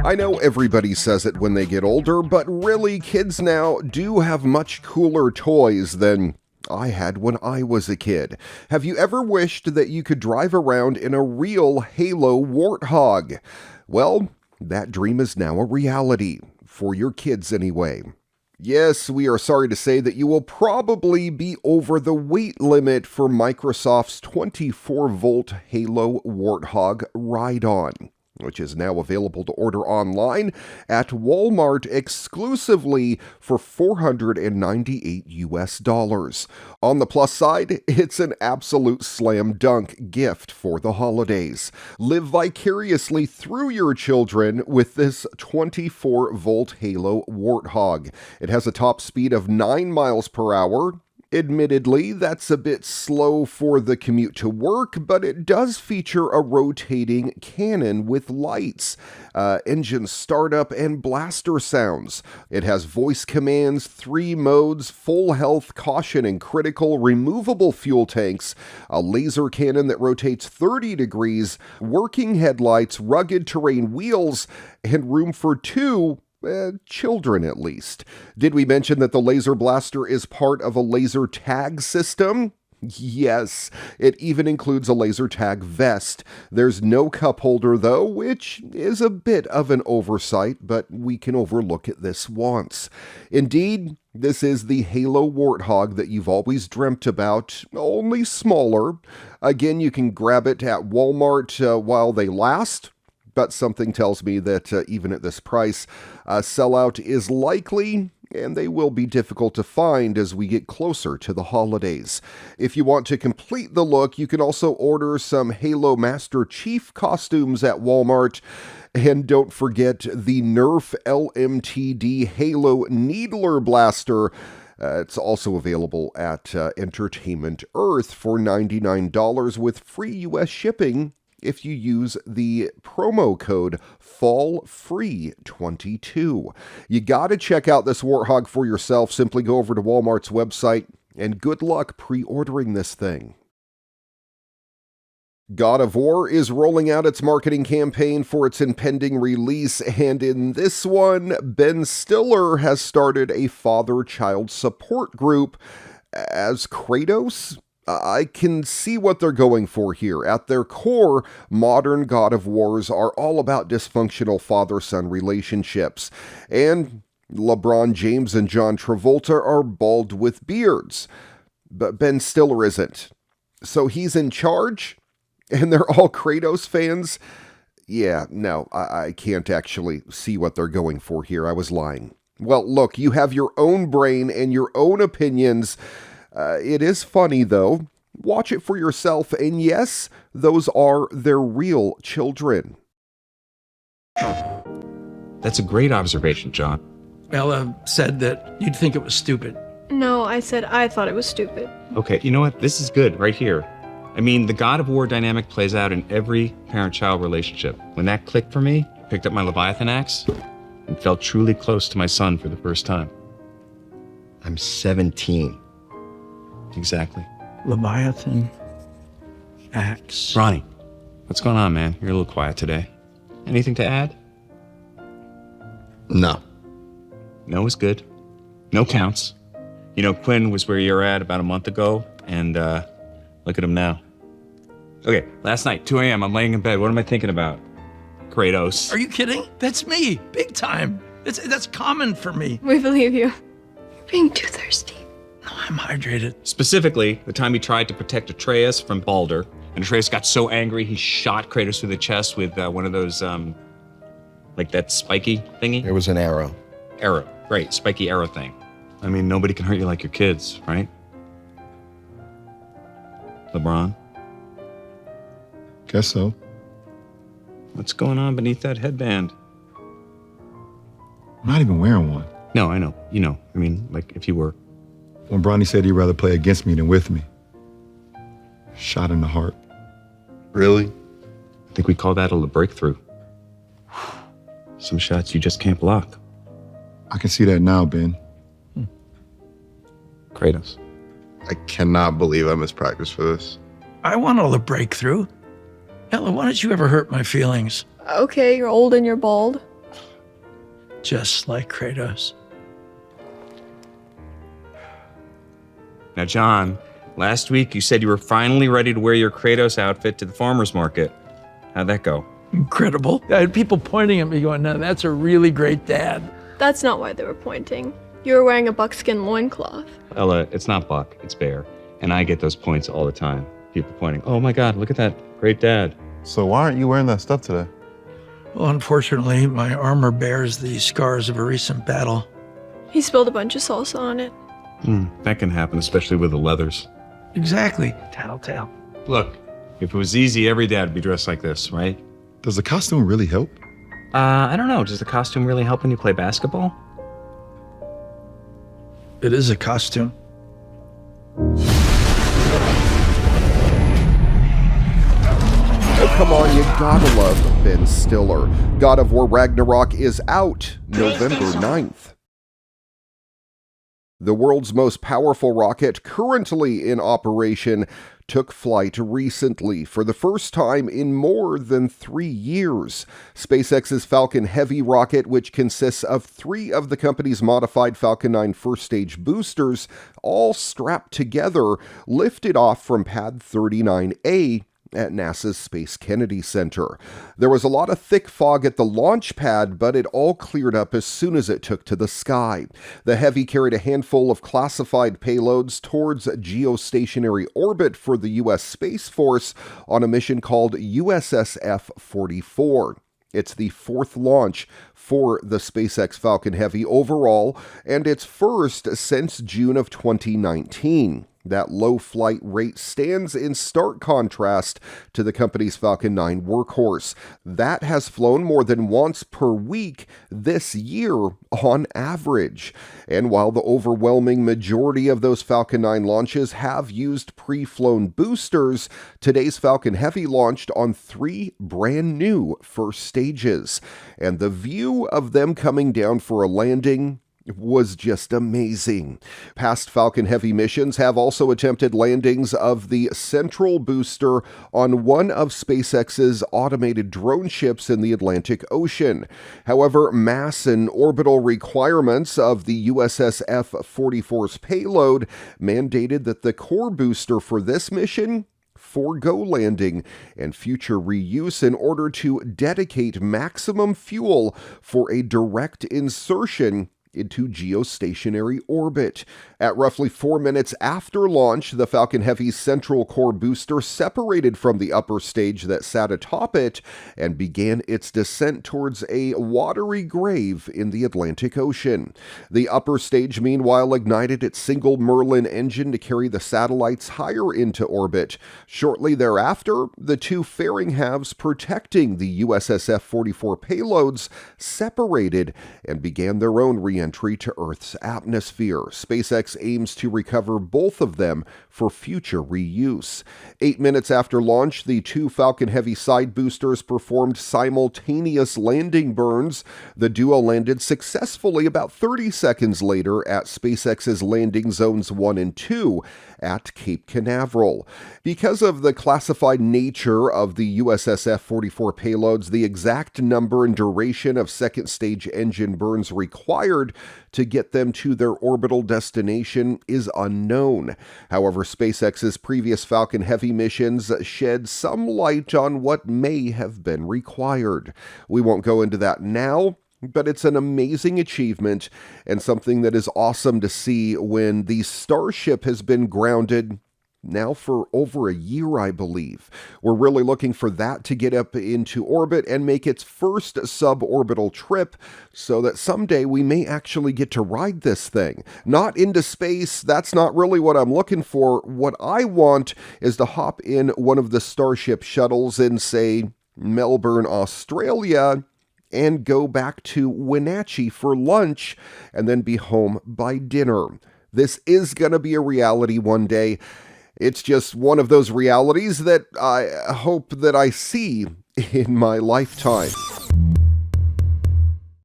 I know everybody says it when they get older, but really, kids now do have much cooler toys than I had when I was a kid. Have you ever wished that you could drive around in a real Halo Warthog? Well, that dream is now a reality. For your kids, anyway. Yes, we are sorry to say that you will probably be over the weight limit for Microsoft's 24-volt Halo Warthog Ride-On, which is now available to order online at Walmart exclusively for $498. On the plus side, it's an absolute slam dunk gift for the holidays. Live vicariously through your children with this 24-volt Halo Warthog. It has a top speed of 9 miles per hour. Admittedly, that's a bit slow for the commute to work, but it does feature a rotating cannon with lights, engine startup, and blaster sounds. It has voice commands, 3 modes, full health, caution, and critical, removable fuel tanks, a laser cannon that rotates 30 degrees, working headlights, rugged terrain wheels, and room for 2 children at least. Did we mention that the laser blaster is part of a laser tag system? Yes, it even includes a laser tag vest. There's no cup holder though, which is a bit of an oversight, but we can overlook it this once. Indeed, this is the Halo Warthog that you've always dreamt about, only smaller. Again, you can grab it at Walmart while they last. But something tells me that even at this price, a sellout is likely, and they will be difficult to find as we get closer to the holidays. If you want to complete the look, you can also order some Halo Master Chief costumes at Walmart. And don't forget the Nerf LMTD Halo Needler Blaster. It's also available at Entertainment Earth for $99 with free U.S. shipping if you use the promo code FALLFREE22. You gotta check out this Warthog for yourself. Simply go over to Walmart's website, and good luck pre-ordering this thing. God of War is rolling out its marketing campaign for its impending release, and in this one, Ben Stiller has started a father-child support group as Kratos. I can see what they're going for here. At their core, modern God of Wars are all about dysfunctional father-son relationships. And LeBron James and John Travolta are bald with beards. But Ben Stiller isn't. So he's in charge? And they're all Kratos fans? Yeah, no, I can't actually see what they're going for here. I was lying. Well, look, you have your own brain and your own opinions. It is funny, though. Watch it for yourself, and yes, those are their real children. That's a great observation, John. Ella said that you'd think it was stupid. No, I said I thought it was stupid. Okay, you know what? This is good, right here. I mean, the God of War dynamic plays out in every parent-child relationship. When that clicked for me, I picked up my Leviathan axe and felt truly close to my son for the first time. I'm 17. Exactly. Leviathan, axe. Ronnie, what's going on, man? You're a little quiet today. Anything to add? No. No is good. No counts. You know, Quinn was where you're at about a month ago, and look at him now. Okay, last night, 2 a.m., I'm laying in bed. What am I thinking about? Kratos. Are you kidding? That's me, big time. That's common for me. We believe you. You're being too thirsty. No, I'm hydrated. Specifically, the time he tried to protect Atreus from Baldur, and Atreus got so angry he shot Kratos through the chest with one of those, like that spiky thingy. It was an arrow. Arrow, right, spiky arrow thing. I mean, nobody can hurt you like your kids, right? LeBron? Guess so. What's going on beneath that headband? I'm not even wearing one. No, I know. You know, I mean, like if you were. When Bronny said he'd rather play against me than with me. Shot in the heart. Really? I think we call that a breakthrough. Some shots you just can't block. I can see that now, Ben. Kratos. I cannot believe I missed practice for this. I want all the breakthrough. Ella, why don't you ever hurt my feelings? Okay, you're old and you're bald. Just like Kratos. Now, John, last week you said you were finally ready to wear your Kratos outfit to the farmer's market. How'd that go? Incredible. I had people pointing at me going, "No, that's a really great dad." That's not why they were pointing. You were wearing a buckskin loincloth. Ella, it's not Buck, it's Bear. And I get those points all the time. People pointing, "Oh my God, look at that great dad." So why aren't you wearing that stuff today? Well, unfortunately, my armor bears the scars of a recent battle. He spilled a bunch of salsa on it. That can happen, especially with the leathers. Exactly. Tattletale. Look, if it was easy, every dad would be dressed like this, right? Does the costume really help? I don't know. Does the costume really help when you play basketball? It is a costume. Oh, come on, you gotta love Ben Stiller. God of War Ragnarok is out November 9th. The world's most powerful rocket currently in operation took flight recently for the first time in more than 3 years. SpaceX's Falcon Heavy rocket, which consists of 3 of the company's modified Falcon 9 first-stage boosters, all strapped together, lifted off from Pad 39A at NASA's Space Kennedy Center. There was a lot of thick fog at the launch pad, but it all cleared up as soon as it took to the sky. The Heavy carried a handful of classified payloads towards geostationary orbit for the U.S. Space Force on a mission called USS F-44. It's the 4th launch for the SpaceX Falcon Heavy overall, and its first since June of 2019. That low flight rate stands in stark contrast to the company's Falcon 9 workhorse. That has flown more than once per week this year on average. And while the overwhelming majority of those Falcon 9 launches have used pre-flown boosters, today's Falcon Heavy launched on 3 brand new first stages. And the view of them coming down for a landing was just amazing. Past Falcon Heavy missions have also attempted landings of the central booster on one of SpaceX's automated drone ships in the Atlantic Ocean. However, mass and orbital requirements of the USS F-44's payload mandated that the core booster for this mission forego landing and future reuse in order to dedicate maximum fuel for a direct insertion into geostationary orbit. At roughly 4 minutes after launch, the Falcon Heavy's central core booster separated from the upper stage that sat atop it and began its descent towards a watery grave in the Atlantic Ocean. The upper stage, meanwhile, ignited its single Merlin engine to carry the satellites higher into orbit. Shortly thereafter, the 2 fairing halves protecting the USS F-44 payloads separated and began their own re-entry to Earth's atmosphere. SpaceX aims to recover both of them for future reuse. 8 minutes after launch, the 2 Falcon Heavy side boosters performed simultaneous landing burns. The duo landed successfully about 30 seconds later at SpaceX's landing zones 1 and 2 at Cape Canaveral. Because of the classified nature of the USS F-44 payloads, the exact number and duration of second stage engine burns required to get them to their orbital destination is unknown. However, SpaceX's previous Falcon Heavy missions shed some light on what may have been required. We won't go into that now, but it's an amazing achievement and something that is awesome to see when the Starship has been grounded now for over a year, I believe. We're really looking for that to get up into orbit and make its first suborbital trip so that someday we may actually get to ride this thing. Not into space, that's not really what I'm looking for. What I want is to hop in one of the Starship shuttles in, say, Melbourne, Australia, and go back to Wenatchee for lunch and then be home by dinner. This is going to be a reality one day. It's just one of those realities that I hope that I see in my lifetime.